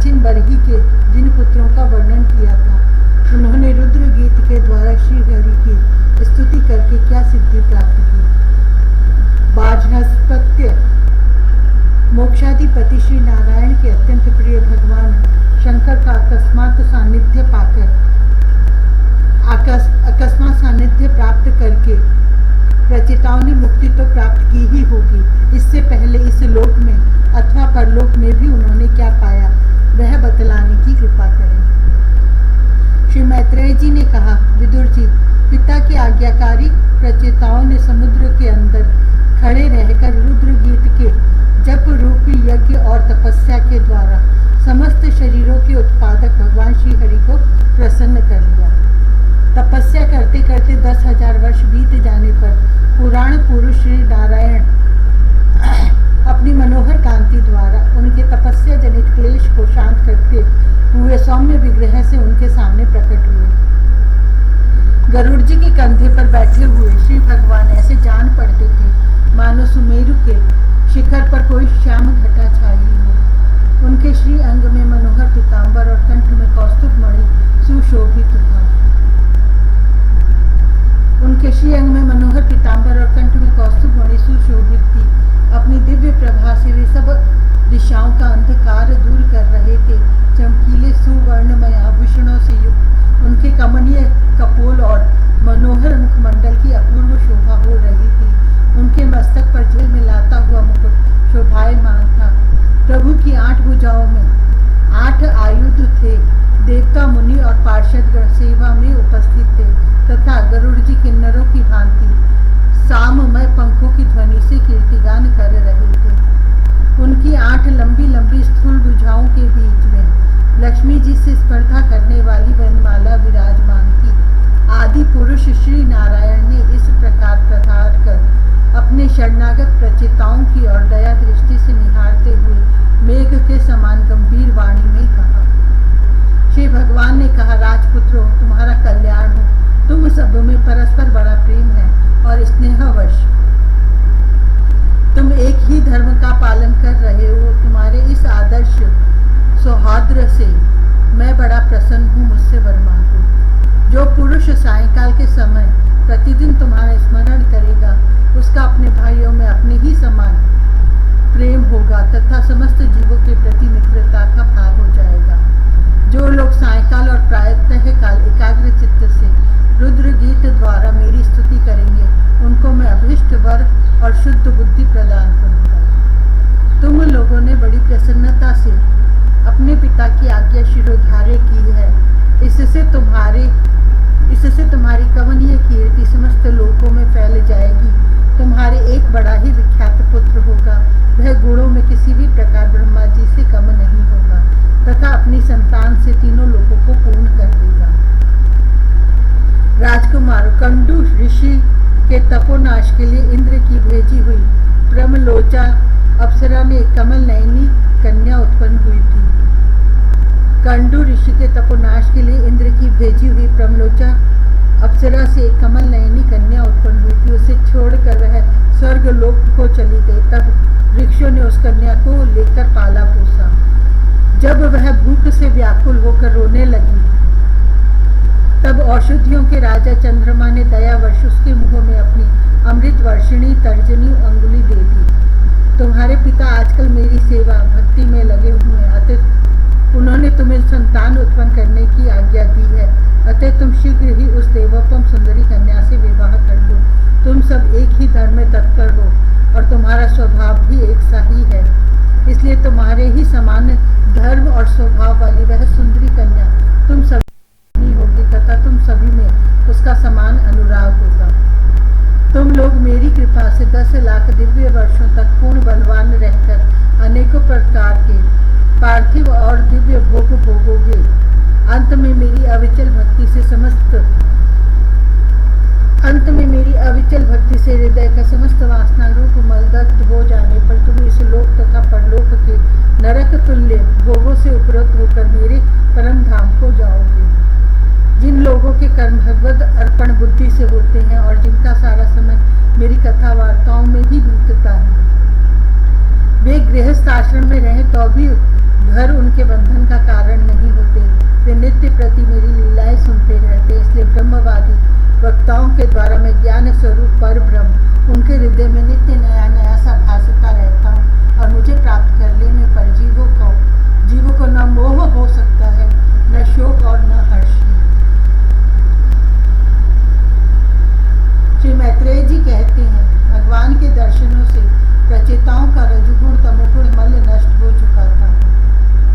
प्राचीन बरही के जिन पुत्रों का वर्णन किया था, उन्होंने रुद्र गीत के द्वारा श्री हरि की स्तुति करके क्या सिद्धि प्राप्त की। बाजहस्पत्य मोक्षाधिपति श्री नारायण के अत्यंत प्रिय भगवान शंकर का अकस्मात सानिध्य प्राप्त करके प्रचेताओं ने मुक्ति तो प्राप्त की ही होगी, इससे पहले इस लोक में अथवा परलोक में भी उन्होंने क्या पाया, वह बतलाने की कृपा करें। श्री मैत्रेय जी ने कहा, विदुर जी, पिता की आज्ञाकारी प्रचेताओं ने समुद्र के अंदर खड़े रहकर रुद्र गीत के जप रूपी यज्ञ और तपस्या के द्वारा समस्त शरीरों के उत्पादक भगवान श्री हरि को प्रसन्न कर लिया। तपस्या करते करते 10,000 वर्ष बीत जाने पर पुराण पुरुष श्री नारायण अपनी मनोहर कांति द्वारा उनके तपस्या जनित क्लेश को शांत करते हुए सौम्य विग्रह से उनके सामने प्रकट हुए। गरुड़ जी के कंधे पर बैठे हुए श्री भगवान ऐसे जान पड़ते थे मानो सुमेरु के शिखर पर कोई श्याम घटा छाई हो। उनके श्री अंग में मनोहर पीतांबर और कंठ में कौस्तुभ मणि सुशोभित था। उनके श्री अंग में मनोहर पीतांबर और कंठ में कौस्तुभ मणि सुशोभित थी। अपनी दिव्य प्रभा से वे सब दिशाओं का अंधकार दूर कर रहे थे। चमकीले सुवर्णमय आभूषणों से युक्त उनके कमनीय कपोल और मनोहर मुखमंडल की अपूर्व शोभा हो रही थी। उनके मस्तक पर झिलमिलाता हुआ मुकुट शोभायमान था। प्रभु की 8 भुजाओं में 8 आयुध थे। देवता मुनि और पार्षदगण सेवा में उपस्थित थे तथा गरुड़ जी किन्नरों की भांति साममय पंखों की ध्वनि से कीर्तिगान कर रहे थे। उनकी 8 लंबी लंबी स्थूल भुजाओं के बीच में लक्ष्मी जी से स्पर्धा करने वाली वनमाला विराजमान थी। आदि पुरुष श्री नारायण ने इस प्रकार प्रधार कर अपने शरणागत प्रचेताओं की ओर दया दृष्टि से निहारते हुए मेघ के समान गंभीर वाणी में कहा। श्री भगवान ने कहा, राजपुत्रों, तुम्हारा कल्याण हो। तुम सब में परस्पर बड़ा प्रेम है और स्नेहवश तुम एक ही धर्म का पालन कर रहे हो। तुम्हारे इस आदर्श सौहार्द से मैं बड़ा प्रसन्न हूँ। मुझसे वर मांगो। जो पुरुष सायंकाल के समय प्रतिदिन तुम्हारा स्मरण करेगा, उसका अपने भाइयों में अपने ही समान प्रेम होगा तथा समस्त जीवों के प्रति मित्रता का भाव हो जाएगा। जो लोग सायंकाल और प्रातः काल एकाग्र चित्त से रुद्र गीत द्वारा मेरी स्तुति करेंगे, उनको मैं अभीष्ट वर और शुद्ध बुद्धि प्रदान करूंगा। तुम लोगों ने बड़ी प्रसन्नता से अपने पिता की आज्ञा शिरोधार्य की है। इससे तुम्हारी कमनीय कीर्ति समस्त लोकों में फैल जाएगी। तुम्हारे एक बड़ा ही विख्यात पुत्र होगा। वह गुणों में किसी भी प्रकार ब्रह्मा जी से कम नहीं होगा तथा अपनी संतान से तीनों लोगों को पूर्ण कर देगा। राजकुमार, कंडू ऋषि के तपोनाश के लिए इंद्र की भेजी हुई ब्रह्मलोचा अप्सरा में एक कमल नयनी कन्या उत्पन्न हुई थी। कंडू ऋषि के तपोनाश के लिए इंद्र की भेजी हुई ब्रह्मलोचा अप्सरा से एक कमल नयनी कन्या उत्पन्न हुई थी। उसे छोड़कर वह स्वर्ग लोक को चली गई। तब वृक्षों ने उस कन्या को लेकर पाला पोसा। जब वह भूख से व्याकुल होकर रोने लगी, तब औषधियों के राजा चंद्रमा ने दयावश उसके मुंह में अपनी अमृत वर्षिणी तर्जनी अंगुली दे दी। तुम्हारे पिता आजकल मेरी सेवा भक्ति में लगे हुए हैं, अतः उन्होंने तुम्हें संतान उत्पन्न करने की आज्ञा दी है। अतः तुम शीघ्र ही उस देवोपम सुंदरी कन्या से विवाह कर लो। तुम सब एक ही धर्म में तत्पर हो और तुम्हारा स्वभाव भी एक सा ही है, इसलिए तुम्हारे ही समान धर्म और स्वभाव वाली वह सुंदरी कन्या तुम सभी होगी तथा तुम सभी में उसका समान अनुराग होगा। तुम लोग मेरी कृपा से 10 लाख दिव्य वर्षों तक पूर्ण बलवान रहकर अनेकों प्रकार के पार्थिव और दिव्य भोग भोगोगे। अंत में मेरी अविचल भक्ति से हृदय का समस्त वासना रूप मलदग्ध हो जाने पर तुम इस लोक तथा परलोक के नरक तुल्य भोगों से उपरत होकर मेरे परम धाम को जाओगे। जिन लोगों के कर्म भगवद अर्पण बुद्धि से होते हैं और जिनका सारा समय मेरी कथा वार्ताओं में ही बीतता है, वे गृहस्थ आश्रम में रहे तो भी घर उनके बंधन का कारण नहीं होते। वे नित्य प्रति मेरी लीलाएं सुनते रहते। इसलिए ब्रह्मवादी वक्ताओं के द्वारा मैं ज्ञान स्वरूप पर ब्रह्म उनके हृदय में नित्य नया नया सा भासता रहता हूँ। और मुझे प्राप्त कर लेने पर जीवों को न मोह हो सकता है, न शोक और न हर्ष। श्री मैत्रेय जी कहते हैं, भगवान के दर्शनों से प्रचेताओं का रजोगुण तमोगुण मल नष्ट हो चुका था।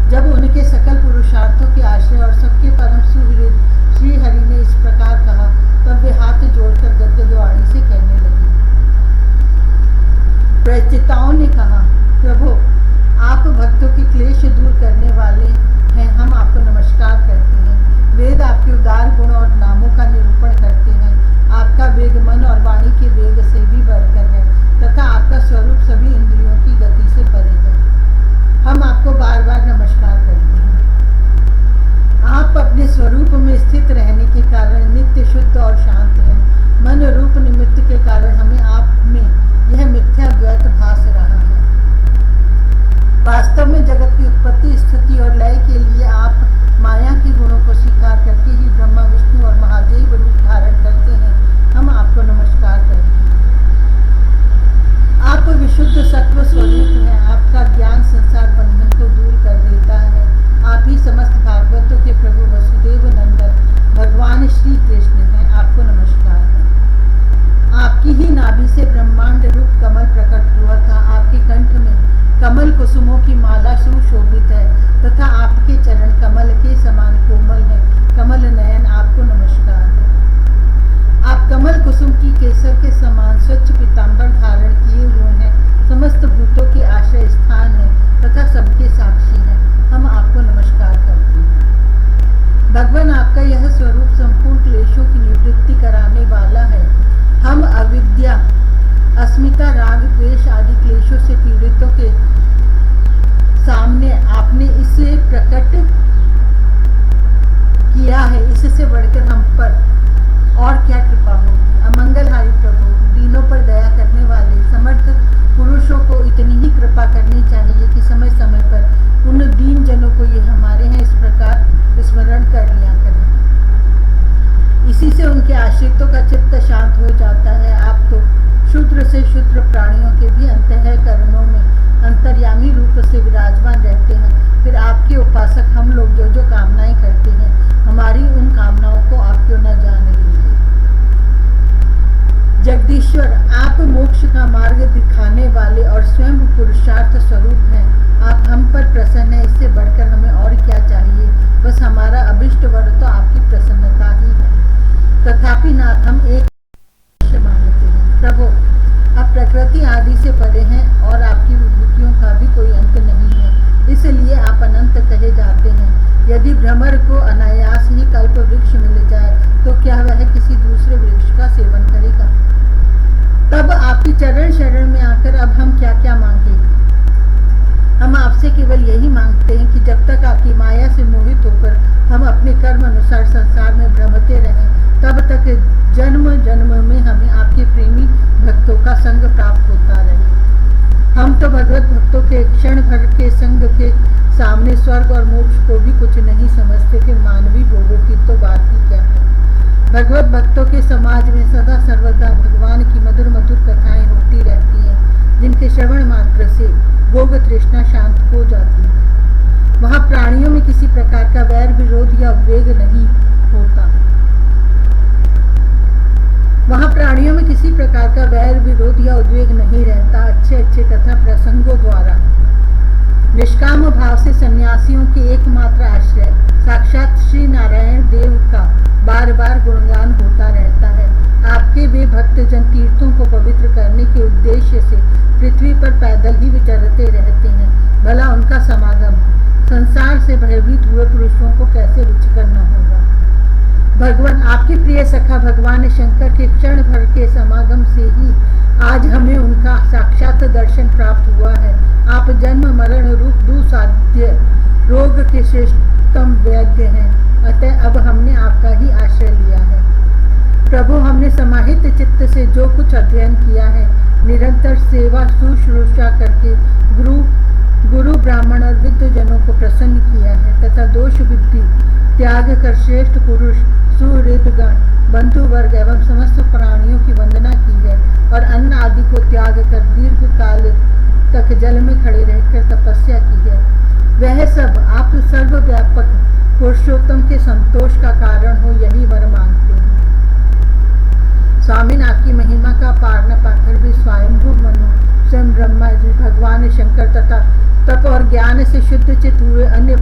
जब उनके सकल पुरुषार्थों के आश्रय और सबके परम सुहृद श्री हरि ने इस प्रकार कहा, तब वे हाथ जोड़कर गद्गद वाणी से कहने लगे। प्रचेताओं ने कहा, प्रभु आप भक्तों के क्लेश दूर करने वाले हैं, हम आपको नमस्कार करते हैं। वेद आपके उदार गुण और नामों का निरूपण करते हैं। आपका वेग मन और वाणी के वेग से भी बढ़कर है तथा आपका स्वरूप सभी इंद्रियों की गति से परे है। हम आपको बार बार नमस्कार करते हैं। आप अपने स्वरूप में स्थित रहने के कारण नित्य शुद्ध और शांत हैं। मन रूप निमित्त के कारण हमें आप में यह मिथ्या द्वैत भास रहा है। वास्तव में जगत की उत्पत्ति स्थिति और लय के लिए आप माया के गुणों को स्वीकार करके ही ब्रह्मा विष्णु और महादेव रूप धारण करते हैं। हम आपको नमस्कार करते हैं। आप विशुद्ध सत्व स्वरूप हैं। आपका ज्ञान संसार बंधन को दूर कर देता है। आप ही समस्त भागवतों के प्रभु वसुदेव नंदन भगवान श्री कृष्ण हैं। आपको नमस्कार है। आपकी ही नाभि से ब्रह्मांड रूप कमल प्रकट हुआ था। आपके कंठ में कमल कुसुमों की माला सुशोभित है तथा आपके चरण कमल के समान कोमल है। कमल नयन आपको नमस्कार है। आप कमल कुसुम की केसर के समान स्वच्छ पीतांबर धारण किए हुए हैं। समस्त भूतों के आश्रय स्थान है तथा सबके साक्षी हैं। हम आपको नमस्कार करते हैं। भगवान आपका यह स्वरूप संपूर्ण क्लेशों की निवृत्ति कराने वाला है। हम अविद्या अस्मिता राग द्वेष आदि क्लेशों से पीड़ितों के सामने आपने इसे प्रकट किया है। इससे बढ़कर हम पर और क्या कृपा होगी। अमंगलहारी प्रभु, दीनों पर दया करने वाले समर्थ पुरुषों को इतनी ही कृपा करनी चाहिए कि समय समय पर उन दीन जनों को ये हमारे हैं इस प्रकार स्मरण कर लिया करें। इसी से उनके आश्रितों का चित्त शांत हो जाता है। आप तो शूद्र से शूद्र प्राणियों के भी अंतःकरणों में अंतर्यामी रूप से विराजमान रहते हैं। फिर आपके उपासक हम लोग जो जो कामनाएं करते हैं, हमारी उन कामनाओं को आप क्यों न जान लेंगे। जगदीश्वर, आप मोक्ष का मार्ग दिखाने वाले और स्वयं पुरुषार्थ स्वरूप हैं। आप हम पर प्रसन्न हैं, इससे बढ़कर हमें और क्या चाहिए। बस हमारा अभिष्ट वर तो आपकी प्रसन्नता ही है। तथापि नाथ, हम एक मानते हैं। प्रभु, आप प्रकृति आदि से परे हैं और आपकी विभूतियों का भी कोई अंत नहीं है। इसलिए आप अनंत कहे जाते हैं। यदि भ्रमर को अनायास ही कल्प वृक्ष मिल जाए तो क्या वह किसी दूसरे वृक्ष का सेवन करेगा। तब आपकी चरण शरण में आकर अब हम क्या क्या मांगे। हम आपसे केवल यही मांगते हैं कि जब तक आपकी माया से मोहित होकर हम अपने कर्म अनुसार संसार में भ्रमते रहें, तब तक जन्म जन्म में हमें आपके प्रेमी भक्तों का संग प्राप्त होता रहे। हम तो भगवत भक्तों के क्षण भर के संग के सामने स्वर्ग और मोक्ष को भी कुछ नहीं समझते, फिर मानवी भोगों की तो बात ही क्या है। भगवत भक्तों के समाज में सदा सर्वदा भगवान की मधुर मधुर कथाएं होती रहती हैं, जिनके श्रवण मात्र से भोग तृष्णा शांत हो जाती है। वहाँ प्राणियों में किसी प्रकार का वैर विरोध या उद्वेग नहीं होता। वहाँ प्राणियों में किसी प्रकार का वैर विरोध या उद्वेग नहीं रहता। अच्छे अच्छे कथा प्रसंगों द्वारा निष्काम भाव से सन्यासियों के एकमात्र आश्रय साक्षात श्री नारायण देव का बार बार गुणगान होता रहता है। आपके वे भक्त जन तीर्थों को पवित्र करने के उद्देश्य से पृथ्वी पर पैदल ही विचरते रहते हैं। भला उनका समागम संसार से भयभीत हुए पुरुषों को कैसे रुचिकर न होगा। भगवान, आपके प्रिय सखा भगवान शंकर के क्षण भर के समागम से ही आज हमें उनका साक्षात दर्शन प्राप्त हुआ है। आप जन्म मरण रूप दुसाध्य रोग के श्रेष्ठतम वैद्य हैं। अतः अब हमने आपका ही आश्रय लिया है। प्रभु, हमने समाहित चित्त से जो कुछ अध्ययन किया है, निरंतर सेवा शुश्रूषा करके गुरु गुरु ब्राह्मण और विद्वजनों को प्रसन्न किया है तथा दोष बुद्धि त्याग कर श्रेष्ठ पुरुष सुहृदगण बंधु वर्ग एवं समस्त प्राणियों की वंदना की है और अन्न आदि को त्याग कर दीर्घ काल तक जल में खड़े रहकर तपस्या की है। वह सब आप सर्वव्यापक पुरुषोत्तम के संतोष का कारण हो, यही वर मांगते हैं। स्वामी आपकी महिमा का पार न पाकर भी स्वयंभू मनु स्वयं ब्रह्मा जी भगवान शंकर तथा तप और ज्ञान से शुद्ध चित हुए अन्य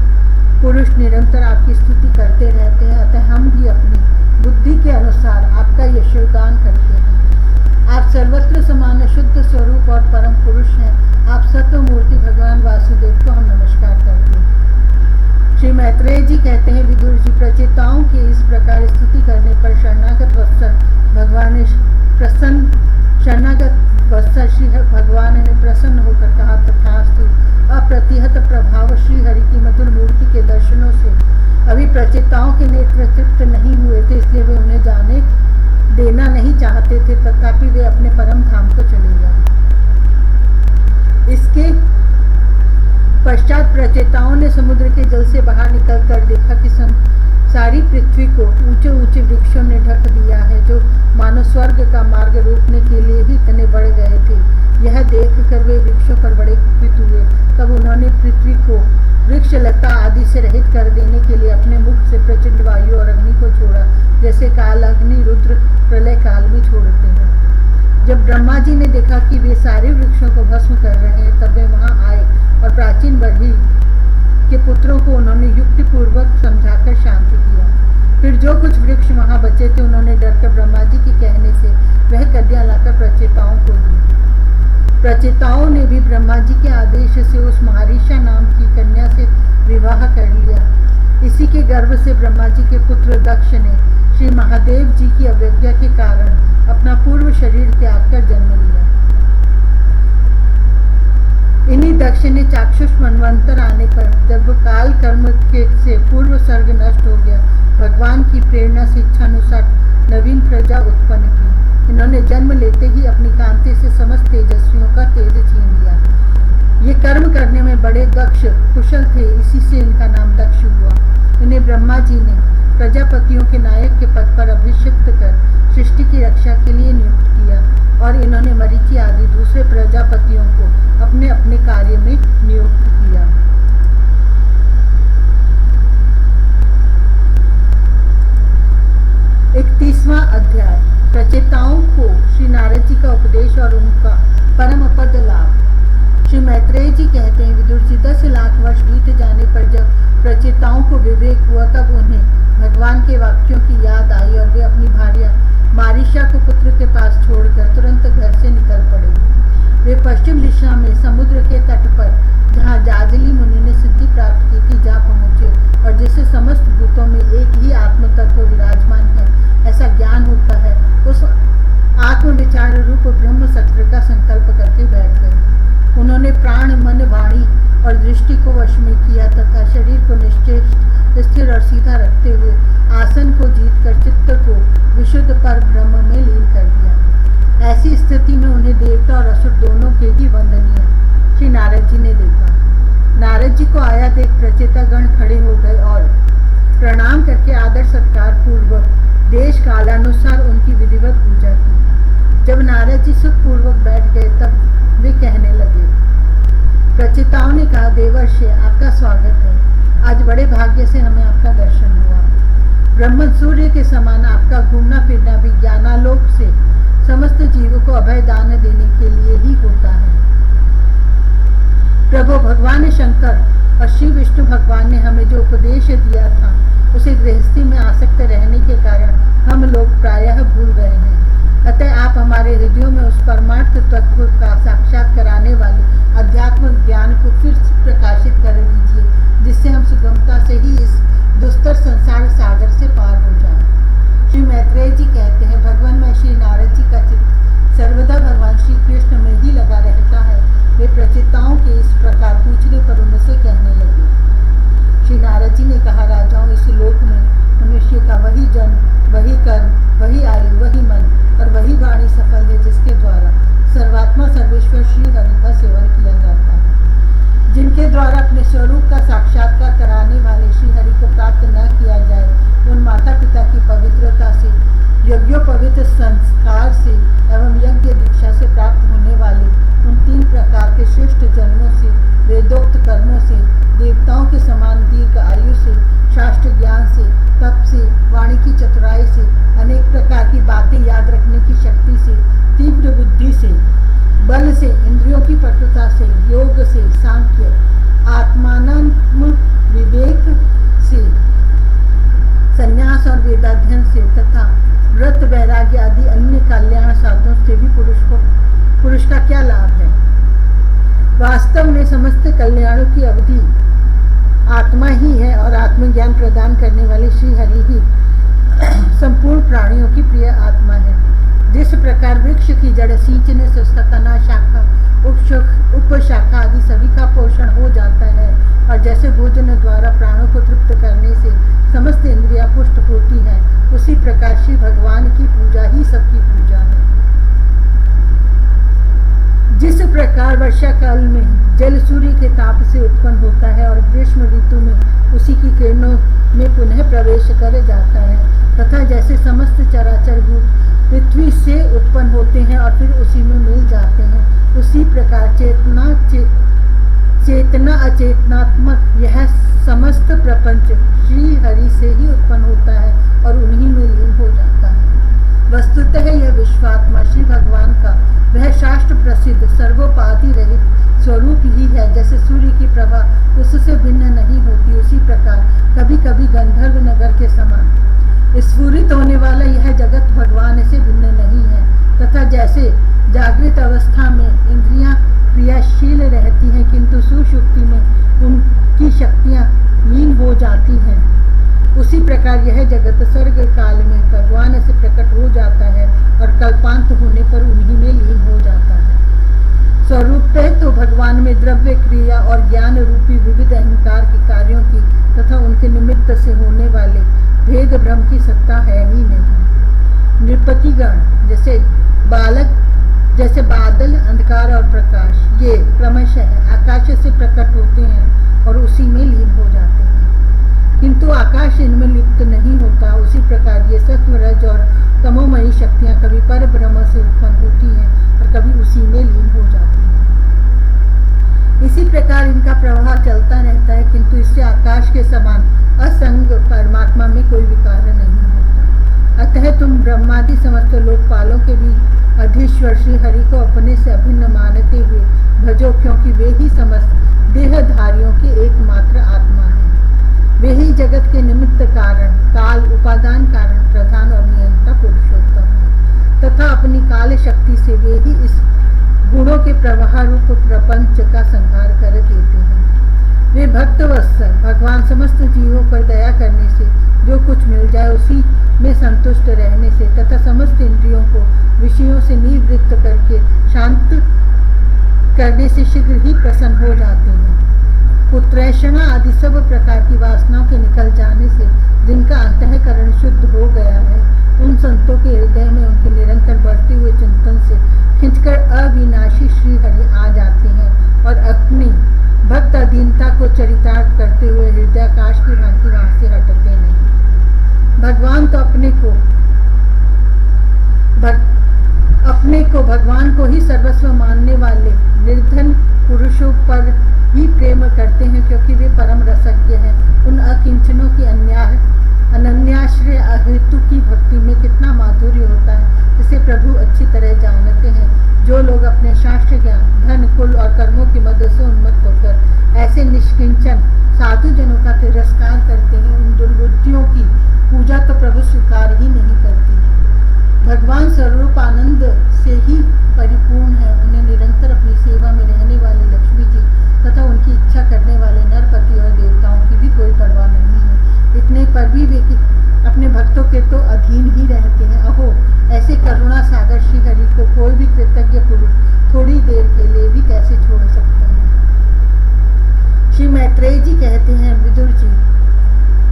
पुरुष निरंतर आपकी स्तुति करते रहते हैं। अतः हम भी अपनी बुद्धि के अनुसार आपका यशोगान करते हैं। आप सर्वत्र समान शुद्ध स्वरूप और परम पुरुष हैं। आप सत्वमूर्ति भगवान वासुदेव को हम नमस्कार करते हैं। श्री मैत्रेय जी कहते हैं, विदुर जी, प्रचेताओं की इस प्रकार स्तुति करने पर शरणागत वत्सल भगवान शरणागत वत्सल श्री भगवान ने प्रसन्न होकर कहा, तथास्तु। अप्रतिहत प्रभाव श्री हरि की मधुर मूर्ति के दर्शनों से अभी प्रचेताओं के नेत्र तृप्त नहीं हुए थे, इसलिए वे उन्हें जाने देना नहीं चाहते थे, तथापि वे अपने परम धाम को चले गए। इसके पश्चात प्रचेताओं ने समुद्र के जल से बाहर निकलकर देखा कि सारी पृथ्वी को ऊंचे ऊंचे वृक्षों ने ढक दिया है, जो मानव स्वर्ग का मार्ग रोकने के लिए ही इतने बढ़ गए थे। यह देखकर वे वृक्षों पर बड़े कुपित हुए। तब उन्होंने पृथ्वी को वृक्ष लता आदि से रहित कर देने के लिए अपने मुख से प्रचंड वायु और अग्नि को छोड़ा, जैसे काल अग्नि रुद्र प्रलय काल में छोड़ते हैं। जब ब्रह्मा जी ने देखा कि वे सारे वृक्षों को भस्म कर रहे हैं, तब वे वहां आए और प्राचीन बढ़ी के पुत्रों को उन्होंने युक्ति पूर्वक समझाकर शांत किया। फिर जो कुछ वृक्ष वहां बचे थे, उन्होंने डरकर ब्रह्मा जी के कहने से वह कन्या लाकर प्रचेताओं को दी। प्रचेताओं ने भी ब्रह्मा जी के आदेश से उस महर्षि नाम की कन्या से विवाह कर लिया। इसी के गर्भ से ब्रह्मा जी के पुत्र दक्ष ने श्री महादेव जी की अवज्ञा के कारण अपना पूर्व शरीर त्याग कर जन्म लिया। इन्हीं दक्ष ने चाक्षुष मनवंतर आने पर, जब काल कर्म के से पूर्व सर्ग नष्ट हो गया, भगवान की प्रेरणा से इच्छानुसार नवीन प्रजा उत्पन्न की। इन्होंने जन्म लेते ही अपनी कांति से समस्त तेजस्वियों का तेज छीन लिया। ये कर्म करने में बड़े दक्ष कुशल थे, इसी से इनका नाम दक्ष हुआ। इन्हें ब्रह्मा जी ने प्रजापतियों के नायक के पद पर अभिषिक्त कर सृष्टि की रक्षा के लिए नियुक्त किया और इन्होंने मरीचि आदि दूसरे प्रजापतियों को अपने अपने कार्य में नियुक्त किया। इकतीसवां अध्याय। प्रचेताओं को श्री नारद जी का उपदेश और उनका परम पद लाभ। श्री मैत्रेय जी कहते हैं, विदुर जी, 10 लाख वर्ष बीत जाने पर जब प्रचेताओं को विवेक हुआ, तब उन्हें भगवान के वाक्यों की याद आई और वे अपनी भार्या मारीशा को पुत्र के पास छोड़कर तुरंत घर से निकल पड़े। वे पश्चिम दिशा में समुद्र के तट पर, जहाँ जाजली मुनि ने सिद्धि प्राप्त की थी, जा पहुँचे और जिससे समस्त भूतों में एक ही आत्म तत्व विराजमान है ऐसा ज्ञान होता है, उस आत्म विचार रूप ब्रह्म सत्र का संकल्प करके बैठ गए। उन्होंने प्राण, मन, वाणी और दृष्टि को वश में किया तथा शरीर को निश्चेष्ट, स्थिर और सीधा रखते हुए आसन को जीतकर चित्त को विशुद्ध पर ब्रह्म में लीन कर दिया। ऐसी स्थिति में उन्हें देवता और असुर दोनों के ही वंदनीय श्री नारद जी ने देखा। नारद जी को आया देख प्रचेतागण खड़े हो गए और प्रणाम करके आदर सत्कार पूर्वक देश कालानुसार उनकी विधिवत पूजा की। जब नारद जी सुखपूर्वक बैठ गए, तब वे कहने लगे। प्रचेताओं ने कहा, देवर्षि, आपका स्वागत है। आज बड़े भाग्य से हमें आपका दर्शन हुआ। ब्रह्म सूर्य के समान आपका घूमना फिरना भी ज्ञानालोक से समस्त जीवों को अभय दान देने के लिए ही होता है। प्रभु भगवान शंकर और श्री विष्णु भगवान ने हमें जो उपदेश दिया था, उसे गृहस्थी में आसक्त रहने के कारण हम लोग प्रायः भूल गए हैं। अतः आप हमारे हृदयों में उस परमार्थ तत्व का साक्षात कराने वाले अध्यात्म ज्ञान को फिर प्रकाशित कर दीजिए, जिससे हम सुगमता से ही इस दुस्तर संसार सागर से पार हो जाएं। श्री मैत्रेय जी कहते हैं, भगवान में श्री नारद जी का चित्त सर्वदा भगवान श्री कृष्ण में ही लगा रहता है। वे प्रचेताओं के इस प्रकार पूछने पर उनसे कहने लगे। श्री नारद जी ने कहा, राजाओं, इस लोक में मनुष्य का वही जन्म, वही कर्म, वही आयु, वही मन और वही वाणी सफल है, जिसके द्वारा सर्वात्मा सर्वेश्वर श्री हरि का सेवन किया जाता है। जिनके स्वरूप का साक्षात्कार कराने वाले श्री हरि को प्राप्त न किया जाए, उन माता पिता की पवित्रता से, यज्ञोपवित संस्कार से एवं यज्ञ दीक्षा से प्राप्त होने वाले उन 3 प्रकार के श्रेष्ठ जन्मों से, वेदोक्त कर्मों से, देवताओं के समान दीर्घ आयु से, शास्त्र ज्ञान से, तप से, वाणी की चतुराई से, अनेक प्रकार की बातें याद रखने की शक्ति से, तीव्र बुद्धि से, बल से, इंद्रियों की पटुता से, योग से, सांख्य, आत्मानम विवेक से, संन्यास और वेदाध्ययन से तथा व्रत वैराग्य आदि अन्य कल्याण साधनों से भी पुरुष का क्या लाभ है। वास्तव में समस्त कल्याणों की अवधि आत्मा ही है और आत्मज्ञान प्रदान करने वाले श्री हरि ही संपूर्ण प्राणियों की प्रिय आत्मा है। जिस प्रकार वृक्ष की जड़ सींचने से उसका तना, शाखा, उपशाखा आदि सभी का पोषण हो जाता है और जैसे भोजन द्वारा प्राणों को तृप्त करने से समस्त इंद्रियां पुष्ट होती हैं, उसी प्रकार श्री भगवान की पूजा ही सबकी पूजा है। जिस प्रकार वर्षा काल में जल सूर्य के ताप से उत्पन्न होता है और ग्रीष्म ऋतु में उसी की किरणों में पुनः प्रवेश कर जाता है, तथा जैसे समस्त चराचर भूत पृथ्वी से उत्पन्न होते हैं और फिर उसी में मिल जाते हैं, उसी प्रकार चेतना अचेतनात्मक यह समस्त प्रपंच श्री हरि से ही उत्पन्न होता है और उन्हीं में लीन हो जाता है। वस्तुतः यह विश्वात्मा श्री भगवान का वह शास्त्र प्रसिद्ध सर्वोपाधि रहित स्वरूप ही है। जैसे सूर्य की प्रभा उससे भिन्न नहीं होती, उसी प्रकार कभी कभी गंधर्व नगर के समान स्फुरित होने वाला यह जगत भगवान से भिन्न नहीं है, तथा जैसे जागृत अवस्था में इंद्रियां क्रियाशील रहती हैं किंतु सुषुप्ति में उनकी शक्तियां लीन हो जाती हैं, उसी प्रकार यह जगत सर्ग काल में भगवान से प्रकट हो जाता है और कल्पांत होने पर उन्हीं में लीन हो जाता है। स्वरूपतः तो भगवान में द्रव्य क्रिया और ज्ञान रूपी विविध अहंकार के कार्यों की तथा उनके निमित्त से होने वाले भेद भ्रम की सत्ता है ही नहीं। नृपतिगण जैसे बादल, अंधकार और प्रकाश, ये क्रमशः आकाश से प्रकट होते हैं और उसी में लीन हो जाते हैं, किंतु आकाश इनमें लिप्त नहीं होता। उसी प्रकार ये सत्व, रज और तमोमयी शक्तियां कभी पर ब्रह्म से उत्पन्न होती हैं और कभी उसी में लीन हो जाती हैं। इसी प्रकार इनका प्रवाह चलता रहता है, किंतु इससे आकाश के समान असंग परमात्मा में कोई विकार नहीं होता। अतः तुम ब्रह्मादि समस्त लोकपालों के भी अधीश्वर श्री हरि को अपने से अभिन्न मानते हुए भजो, क्योंकि वे ही समस्त देहधारियों की एकमात्र आत्मा है। वे ही जगत के निमित्त कारण, काल, उपादान कारण, प्रधान और नियंता पुरुषोत्तम है, तथा अपनी काल शक्ति से वे ही इस गुणों के प्रवाह रूप प्रपंच का संहार कर देते हैं। वे भक्त वत्सल भगवान समस्त जीवों पर दया करने से, जो कुछ मिल जाए उसी में संतुष्ट रहने से तथा समस्त इंद्रियों को विषयों से निवृत्त करके शांत करने से शीघ्र ही प्रसन्न हो जाते हैं। पुत्रैषणा आदि सब प्रकार की वासनाओं के निकल जाने से जिनका अंतःकरण शुद्ध हो गया है, उन संतों के हृदय में उनके निरंतर बढ़ते हुए चिंतन से खिंचकर अविनाशी श्री हरि आ जाते हैं और अपनी भक्त अधीनता को चरितार्थ करते हुए हृदयाकाश की भांति वहां से हटते नहीं। भगवान तो अपने को भगवान को ही सर्वस्व मानने वाले निर्धन पुरुषों पर ही प्रेम करते हैं, क्योंकि वे परम रसज्ञ हैं। उन अकिंचनों की अनन्याश्रय अहेतु की भक्ति में कितना माधुर्य होता है, इसे प्रभु अच्छी तरह जानते हैं। जो लोग अपने शास्त्र ज्ञान, धन, कुल और कर्मों की मदद से उन्मत्त होकर ऐसे निष्किंचन साधु जनों का तिरस्कार करते हैं, उन दुर्बुद्धियों की पूजा तो प्रभु स्वीकार ही नहीं करती। भगवान स्वरूप आनंद से ही परिपूर्ण है। उन्हें निरंतर अपनी सेवा में रहने वाले लक्ष्मी जी तथा उनकी इच्छा करने वाले नरपति और देवताओं की भी कोई परवाह नहीं है। इतने पर भी वे अपने भक्तों के तो अधीन ही रहते हैं। अहो, ऐसे करुणा सागर श्री हरि को कोई भी कृतज्ञ पुरुष थोड़ी देर के लिए भी कैसे छोड़ सकता है। श्री मैत्रेय जी कहते हैं, विदुर जी,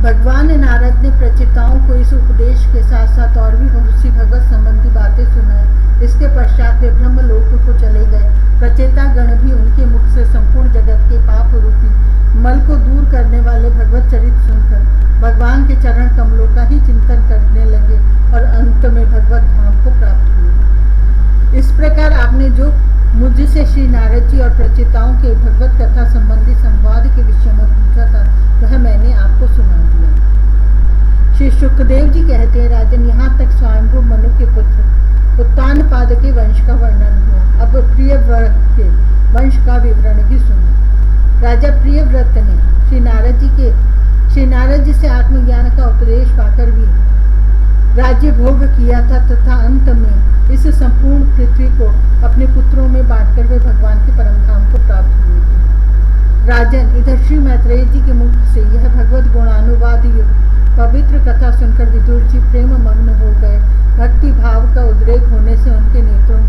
भगवान नारद ने प्रचेताओं को इस उपदेश के साथ साथ और भी बहुत सी भगवत संबंधी बातें सुनाई। इसके पश्चात वे ब्रह्मलोक को चले गए। प्रचेता गण भी उनके मुख से संपूर्ण जगत के पाप रूपी मल को दूर करने वाले भगवत चरित्र सुनकर भगवान के चरण कमलों का ही चिंतन करने लगे और अंत में भगवत धाम को प्राप्त हुए। इस प्रकार आपने जो मुझसे श्री नारद जी और प्रचेताओं के भगवत कथा संबंधी संवाद के विषय में पूछा था वह मैंने आपको सुना दिया। श्री शुकदेव जी कहते हैं, राजन, यहाँ तक स्वयंभू मनु के पुत्र उत्तानपाद के वंश का वर्णन हुआ। अब प्रियव्रत के वंश का विवरण भी सुनो। राजा प्रियव्रत ने श्री नारद जी से आत्मज्ञान का उपदेश पाकर भी राज्य भोग किया था तथा अंत में इस संपूर्ण पृथ्वी को अपने पुत्रों में बांटकर वे भगवान के परम धाम को प्राप्त हुए थे। राजन, इधर श्री मैत्रेय जी के मुख से यह भगवत गुणानुवाद पवित्र कथा सुनकर विदुर जी प्रेम मग्न हो गए। भक्ति भाव का उद्रेक होने से उनके नेत्रों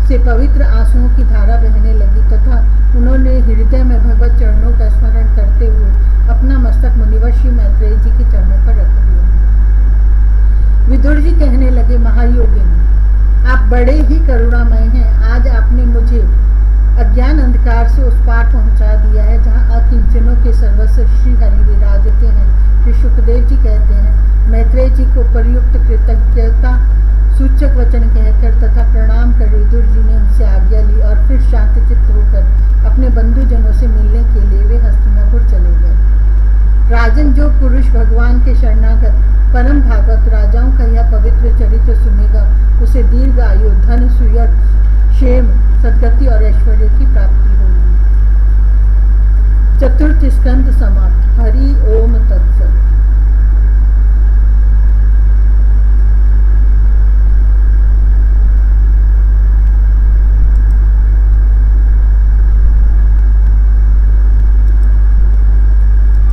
से पवित्र आंसुओं की धारा बहने लगी तथा उन्होंने हृदय में भगवत चरणों का स्मरण करते हुए अपना मस्तक मुनिवर श्री मैत्रेय जी के चरणों पर रख दिया। विदुर जी कहने लगे, महायोगिनी, आप बड़े ही करुणामय हैं। आज आपने मुझे अज्ञान अंधकार से उस पार पहुंचा दिया है जहां अकिंचनों के सर्वस्व श्री हरि विराजते हैं। श्री सुखदेव जी कहते हैं, मैत्रेय जी को प्रयुक्त कृतज्ञता सूचक वचन कहकर तथा प्रणाम कर विदुर जी ने उनसे आज्ञा ली और फिर शांतचित्त होकर अपने बंधुजनों से मिलने के लिए वे हस्तिनापुर चले गए। राजन, जो पुरुष भगवान के शरणागत परम भागवत राजाओं का यह पवित्र चरित्र सुनेगा उसे दीर्घ आयु, धन, सुयश, क्षेम, सद्गति और ऐश्वर्य की प्राप्ति होगी। चतुर्थ स्कंद समाप्त। हरि ओम तत्सत।